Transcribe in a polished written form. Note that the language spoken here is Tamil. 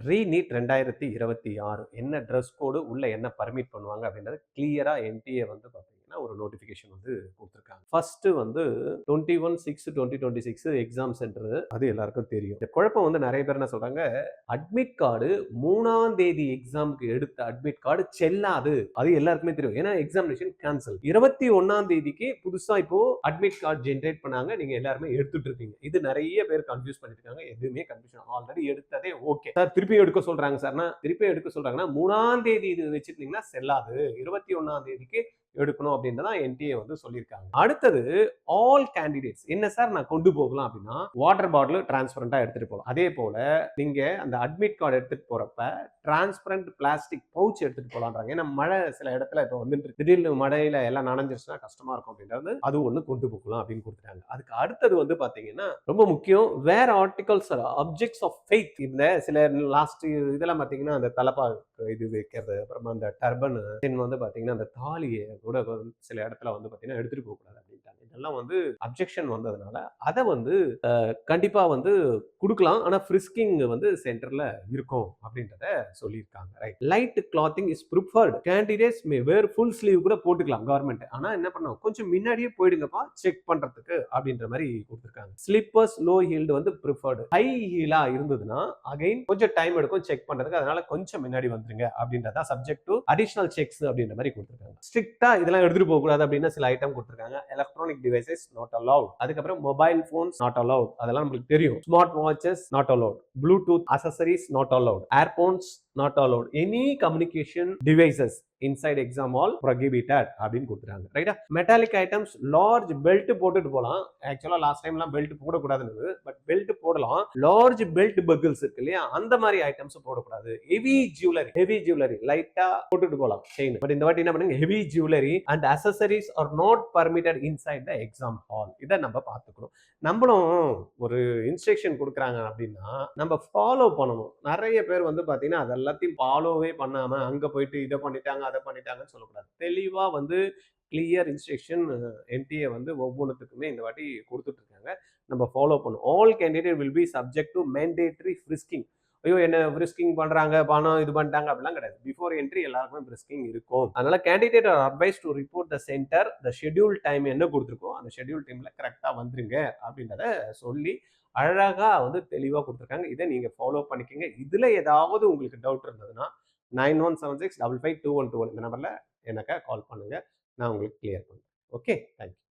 ரீநீட் 2026 என்ன ட்ரெஸ் கோடு உள்ள என்ன பர்மிட் பண்ணுவாங்க அப்படின்றது கிளியரா என்டிஏ வந்து பார்த்தீங்கன்னா ஒரு நோட்டிஃபிகேஷன் வந்து கொடுத்துருக்காங்க. ஃபர்ஸ்ட் வந்து 21/6/2026 எக்ஸாம் சென்டர், அது எல்லாருக்கும் தெரியும். இந்த குழப்பம் வந்து நிறைய பேர் என்ன சொல்றாங்க, அட்மிட் கார்டு 3ஆம் தேதி எக்ஸாமுக்கு எடுத்த அட்மிட் கார்டு செல்லாது. அது எல்லாருக்குமே தெரியும். ஏன்னா எக்ஸாமினேஷன் கேன்சல். 21ஆம் தேதிக்கு புதுசா இப்போ அட்மிட் கார்டு ஜெனரேட் பண்ணாங்க. நீங்க எல்லாருமே எடுத்துட்டு இருக்கீங்க. இது நிறைய பேர் கன்ஃபியூஸ் பண்ணிட்டு இருக்காங்க. எதுவுமே கன்ஃபியூஷன், ஆல்ரெடி எடுத்ததே ஓகே சார். திருப்பி எடுக்க சொல்றாங்க சார்னா, திருப்பி எடுக்க சொல்றாங்கன்னா 3ஆம் தேதி இது வச்சிருந்தீங்கன்னா செல்லாது. 21ஆம் தேதிக்கு எடுக்கணும் அப்படின்னு தான் என்டிஏ வந்து சொல்லியிருக்காங்க. அடுத்தது ஆல் கேண்டிடேட்ஸ் என்ன சார் நான் கொண்டு போகலாம் அப்படின்னா, வாட்டர் பாட்டில் டிரான்ஸ்பரண்டா எடுத்துட்டு போகலாம். அதே போல நீங்க அந்த அட்மிட் கார்டு எடுத்துட்டு போறப்ப டிரான்ஸ்பரண்ட் பிளாஸ்டிக் பவுச் எடுத்துட்டு போலான்றாங்க. ஏன்னா மழை சில இடத்துல இப்போ வந்துட்டு திடீர்னு மழையில எல்லாம் நனைஞ்சிருச்சுன்னா கஷ்டமா இருக்கும் அப்படின்றது, அது ஒண்ணு கொண்டு போகலாம் அப்படின்னு கொடுத்துட்டாங்க. அதுக்கு அடுத்தது வந்து பாத்தீங்கன்னா ரொம்ப முக்கியம், வேற ஆர்டிகல்ஸ் ஆப்ஜெக்ட்ஸ் ஆஃப் ஃபெய்த். இந்த சில லாஸ்ட் இதெல்லாம் பாத்தீங்கன்னா அந்த தலப்பா இது வைக்கிறது, அப்புறமா அந்த டர்பன், வந்து பாத்தீங்கன்னா அந்த தாலியை கூட சில இடத்துல வந்து பாத்தீங்கன்னா எடுத்துட்டு போக கூடாது அப்படின்ட்டாங்க. இதெல்லாம் வந்து அப்ஜெக்ஷன் வந்ததுனால அதை வந்து கண்டிப்பா வந்து கொடுக்கலாம். ஆனா ஃப்ரிஸ்கிங் வந்து சென்டர்ல இருக்கும் அப்படின்றத சொல்லியிருக்காங்க. Right. Light clothing is preferred. Candidates may wear full sleeve கூட போட்டுக்கலாம் கவர்மெண்ட். ஆனா என்ன பண்ணும், கொஞ்சம் முன்னாடியே போயிடுங்கப்பா செக் பண்றதுக்கு அப்படின்ற மாதிரி கொடுத்துருக்காங்க. ஸ்லிப்பர்ஸ் லோ ஹீல்டு வந்து ப்ரிஃபர்டு. ஹை ஹீலா இருந்ததுன்னா அகைன் கொஞ்சம் டைம் எடுக்கும் செக் பண்றதுக்கு. அதனால கொஞ்சம் முன்னாடி வந்துருங்க அப்படின்றத சப்ஜெக்ட் டு அடிஷனல் செக்ஸ் அப்படின்ற மாதிரி கொடுத்துருக்காங்க. ஸ்ட்ரிக்டா இதெல்லாம் எடுத்துட்டு போக கூடாது அப்படின்னு சில ஐட்டம் கொடுத்துருக்காங்க. Electronic devices not allowed. அதுக்கப்புறம் மொபைல் போன்ஸ் நாட் அலௌட். அதெல்லாம் நமக்கு தெரியும். Smart watches not allowed. Bluetooth accessories not allowed. Earphones not allowed. Any communication devices inside exam hall prohibited அப்படின்னு கொடுத்துறாங்க. ரைட்டா? மெட்டாலிக் ஐட்டம்ஸ் லார்ஜ் பெல்ட் போட்டுட்டு போலாம். ஆக்சுவலா லாஸ்ட் டைம்லாம் பெல்ட் போடக்கூடாதுன்னு, பட் பெல்ட் போடலாம். லார்ஜ் பெல்ட் பக்கிள்ஸ் இருக்கு இல்லையா, அந்த மாதிரி ஐட்டம்ஸ் போடக்கூடாது. ஹெவி ஜுவல்லரி லைட்டா போட்டுட்டு போலாம் செயின். பட் இந்த வாட்டி என்ன பண்ணுங்க, heavy jewellery and accessories are not permitted inside the exam hall. இதை நம்ம பார்த்துக்கணும். நம்மளும் ஒரு இன்ஸ்ட்ரக்ஷன் கொடுக்குறாங்க அப்படின்னா நம்ம ஃபாலோ பண்ணணும். நிறைய பேர் வந்து பாத்தீங்கன்னா அதெல்லாம் எல்லாத்தையும் ஃபாலோவே பண்ணாம அங்க போயிட்டு இதை பண்ணிட்டாங்க அதை பண்ணிட்டாங்கன்னு சொல்லக்கூடாது. தெளிவா வந்து கிளியர் இன்ஸ்ட்ரக்ஷன் என்டிஏ வந்து ஒவ்வொன்றுத்துக்குமே இந்த வாட்டி கொடுத்துட்டு இருக்காங்க. நம்ம ஃபாலோ பண்ணும். All candidate will be subject to mandatory frisking. ஐயோ என்ன ஃப்ரிஸ்கிங் பண்றாங்க, பணம் இது பண்ணிட்டாங்க அப்படிலாம் கிடையாது. பிஃபோர் என்ட்ரி எல்லாருக்குமே ஃப்ரிஸ்கிங் இருக்கும். அதனால candidate R advice to report the centre the schedule time என்ன கொடுத்துருக்கோம் அந்த ஷெட்யூல் டைம்ல கரெக்டா வந்துருங்க அப்படின்றத சொல்லி அழகா வந்து தெளிவா கொடுத்துருக்காங்க. இதை நீங்க ஃபாலோ பண்ணிக்கங்க. இதுல ஏதாவது உங்களுக்கு டவுட் இருந்ததுன்னா 9176552121 இந்த நம்பர்ல எனக்கு கால் பண்ணுங்க. நான் உங்களுக்கு கிளியர் பண்ணுறேன். Okay, thank you.